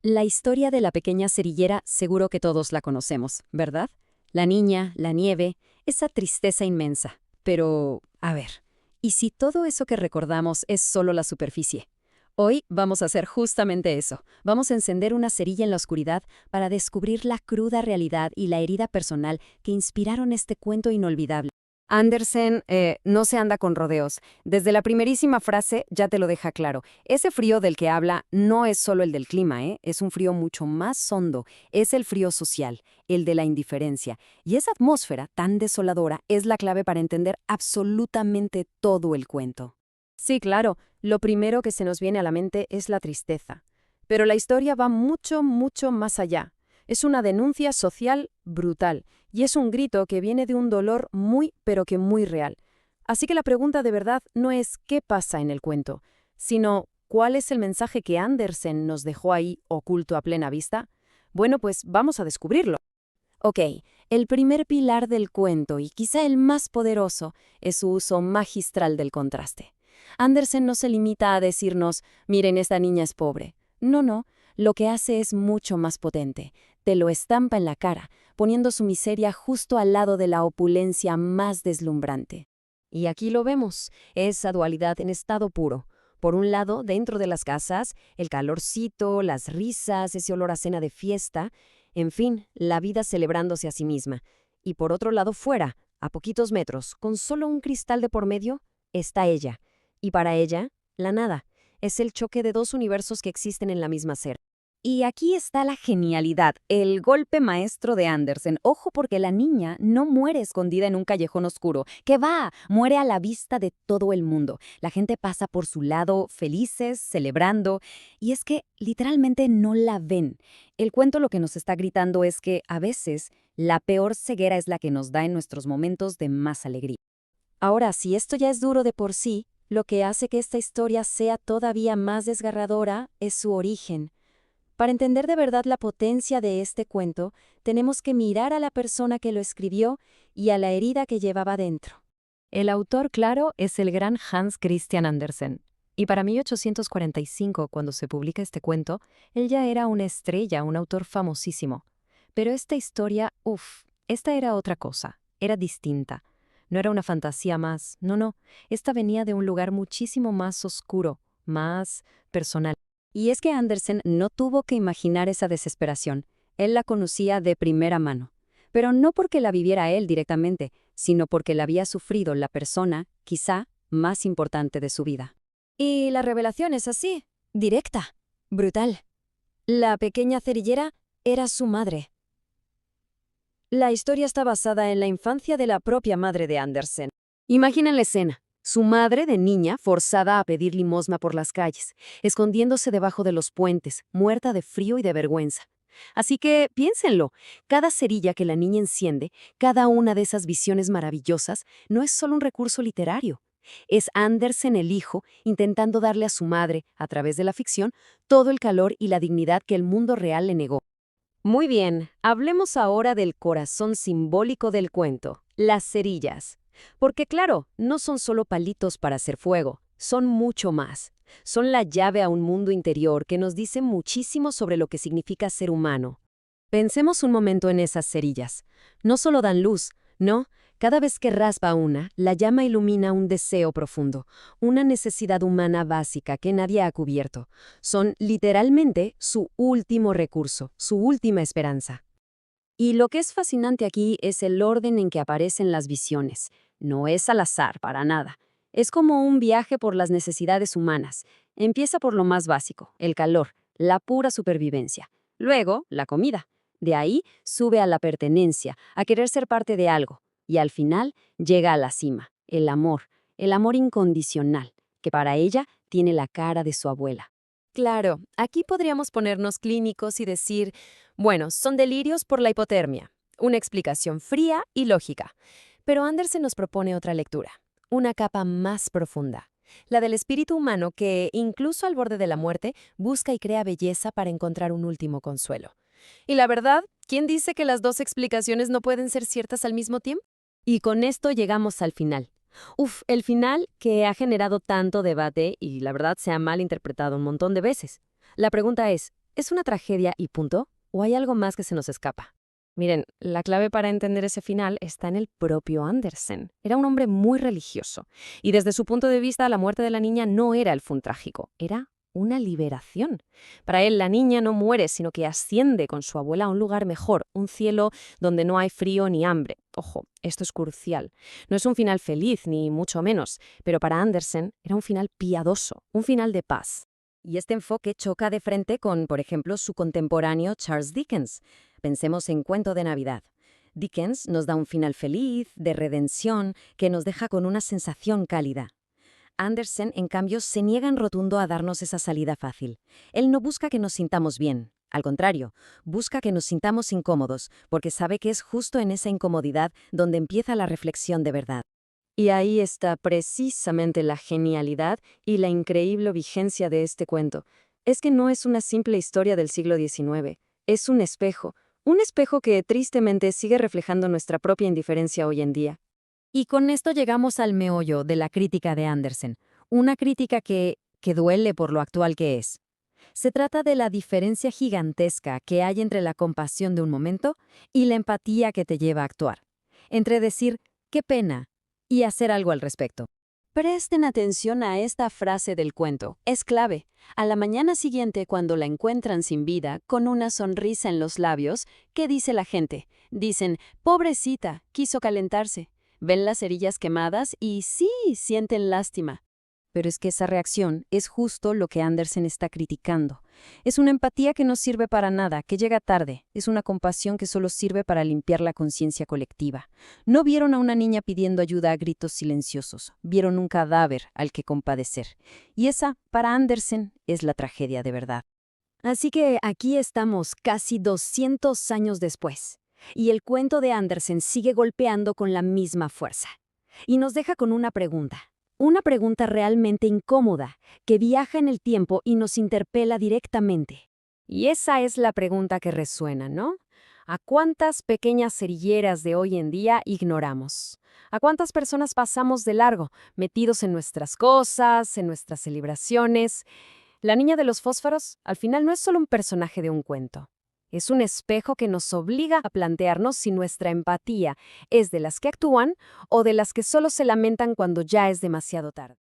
La historia de la pequeña cerillera seguro que todos la conocemos, ¿verdad? La niña, la nieve, esa tristeza inmensa. Pero, a ver, ¿y si todo eso que recordamos es solo la superficie? Hoy vamos a hacer justamente eso. Vamos a encender una cerilla en la oscuridad para descubrir la cruda realidad y la herida personal que inspiraron este cuento inolvidable. Andersen no se anda con rodeos. Desde la primerísima frase ya te lo deja claro. Ese frío del que habla no es solo el del clima, ¿eh? Es un frío mucho más hondo. Es el frío social, el de la indiferencia. Y esa atmósfera tan desoladora es la clave para entender absolutamente todo el cuento. Sí, claro, lo primero que se nos viene a la mente es la tristeza. Pero la historia va mucho, mucho más allá. Es una denuncia social brutal. Y es un grito que viene de un dolor muy, pero que muy real. Así que la pregunta de verdad no es qué pasa en el cuento, sino cuál es el mensaje que Andersen nos dejó ahí oculto a plena vista. Bueno, pues vamos a descubrirlo. Ok, el primer pilar del cuento, y quizá el más poderoso, es su uso magistral del contraste. Andersen no se limita a decirnos, miren, esta niña es pobre. No, no, lo que hace es mucho más potente. Te lo estampa en la cara, poniendo su miseria justo al lado de la opulencia más deslumbrante. Y aquí lo vemos, esa dualidad en estado puro. Por un lado, dentro de las casas, el calorcito, las risas, ese olor a cena de fiesta, en fin, la vida celebrándose a sí misma. Y por otro lado, fuera, a poquitos metros, con solo un cristal de por medio, está ella. Y para ella, la nada. Es el choque de dos universos que existen en la misma ser. Y aquí está la genialidad, el golpe maestro de Andersen. Ojo, porque la niña no muere escondida en un callejón oscuro. ¡Que va! Muere a la vista de todo el mundo. La gente pasa por su lado, felices, celebrando. Y es que literalmente no la ven. El cuento lo que nos está gritando es que, a veces, la peor ceguera es la que nos da en nuestros momentos de más alegría. Ahora, si esto ya es duro de por sí, lo que hace que esta historia sea todavía más desgarradora es su origen. Para entender de verdad la potencia de este cuento, tenemos que mirar a la persona que lo escribió y a la herida que llevaba dentro. El autor, claro, es el gran Hans Christian Andersen. Y para 1845, cuando se publica este cuento, él ya era una estrella, un autor famosísimo. Pero esta historia, esta era otra cosa, era distinta. No era una fantasía más, no, no, esta venía de un lugar muchísimo más oscuro, más personal. Y es que Andersen no tuvo que imaginar esa desesperación. Él la conocía de primera mano. Pero no porque la viviera él directamente, sino porque la había sufrido la persona, quizá, más importante de su vida. Y la revelación es así, directa, brutal. La pequeña cerillera era su madre. La historia está basada en la infancia de la propia madre de Andersen. Imaginen la escena. Su madre de niña forzada a pedir limosna por las calles, escondiéndose debajo de los puentes, muerta de frío y de vergüenza. Así que piénsenlo, cada cerilla que la niña enciende, cada una de esas visiones maravillosas, no es solo un recurso literario. Es Andersen el hijo intentando darle a su madre, a través de la ficción, todo el calor y la dignidad que el mundo real le negó. Muy bien, hablemos ahora del corazón simbólico del cuento, las cerillas. Porque claro, no son solo palitos para hacer fuego, son mucho más. Son la llave a un mundo interior que nos dice muchísimo sobre lo que significa ser humano. Pensemos un momento en esas cerillas. No solo dan luz, no. Cada vez que raspa una, la llama ilumina un deseo profundo, una necesidad humana básica que nadie ha cubierto. Son literalmente su último recurso, su última esperanza. Y lo que es fascinante aquí es el orden en que aparecen las visiones. No es al azar, para nada. Es como un viaje por las necesidades humanas. Empieza por lo más básico, el calor, la pura supervivencia. Luego, la comida. De ahí sube a la pertenencia, a querer ser parte de algo. Y al final llega a la cima, el amor incondicional, que para ella tiene la cara de su abuela. Claro, aquí podríamos ponernos clínicos y decir, bueno, son delirios por la hipotermia. Una explicación fría y lógica. Pero Andersen nos propone otra lectura, una capa más profunda. La del espíritu humano que, incluso al borde de la muerte, busca y crea belleza para encontrar un último consuelo. Y la verdad, ¿quién dice que las dos explicaciones no pueden ser ciertas al mismo tiempo? Y con esto llegamos al final. El final que ha generado tanto debate y la verdad se ha mal interpretado un montón de veces. La pregunta ¿Es una tragedia y punto? ¿O hay algo más que se nos escapa? Miren, la clave para entender ese final está en el propio Andersen. Era un hombre muy religioso, y desde su punto de vista la muerte de la niña no era el fin trágico, era una liberación. Para él la niña no muere, sino que asciende con su abuela a un lugar mejor, un cielo donde no hay frío ni hambre. Ojo, esto es crucial. No es un final feliz, ni mucho menos, pero para Andersen era un final piadoso, un final de paz. Y este enfoque choca de frente con, por ejemplo, su contemporáneo Charles Dickens. Pensemos en Cuento de Navidad. Dickens nos da un final feliz, de redención, que nos deja con una sensación cálida. Andersen, en cambio, se niega en rotundo a darnos esa salida fácil. Él no busca que nos sintamos bien. Al contrario, busca que nos sintamos incómodos, porque sabe que es justo en esa incomodidad donde empieza la reflexión de verdad. Y ahí está precisamente la genialidad y la increíble vigencia de este cuento. Es que no es una simple historia del siglo XIX, es un espejo que tristemente sigue reflejando nuestra propia indiferencia hoy en día. Y con esto llegamos al meollo de la crítica de Andersen, una crítica que duele por lo actual que es. Se trata de la diferencia gigantesca que hay entre la compasión de un momento y la empatía que te lleva a actuar. Entre decir, qué pena, y hacer algo al respecto. Presten atención a esta frase del cuento. Es clave. A la mañana siguiente, cuando la encuentran sin vida, con una sonrisa en los labios, ¿qué dice la gente? Dicen, pobrecita, quiso calentarse. Ven las cerillas quemadas y sí, sienten lástima. Pero es que esa reacción es justo lo que Andersen está criticando. Es una empatía que no sirve para nada, que llega tarde. Es una compasión que solo sirve para limpiar la conciencia colectiva. No vieron a una niña pidiendo ayuda a gritos silenciosos. Vieron un cadáver al que compadecer. Y esa, para Andersen, es la tragedia de verdad. Así que aquí estamos, casi 200 años después. Y el cuento de Andersen sigue golpeando con la misma fuerza. Y nos deja con una pregunta. Una pregunta realmente incómoda, que viaja en el tiempo y nos interpela directamente. Y esa es la pregunta que resuena, ¿no? ¿A cuántas pequeñas cerilleras de hoy en día ignoramos? ¿A cuántas personas pasamos de largo, metidos en nuestras cosas, en nuestras celebraciones? La niña de los fósforos, al final, no es solo un personaje de un cuento. Es un espejo que nos obliga a plantearnos si nuestra empatía es de las que actúan o de las que solo se lamentan cuando ya es demasiado tarde.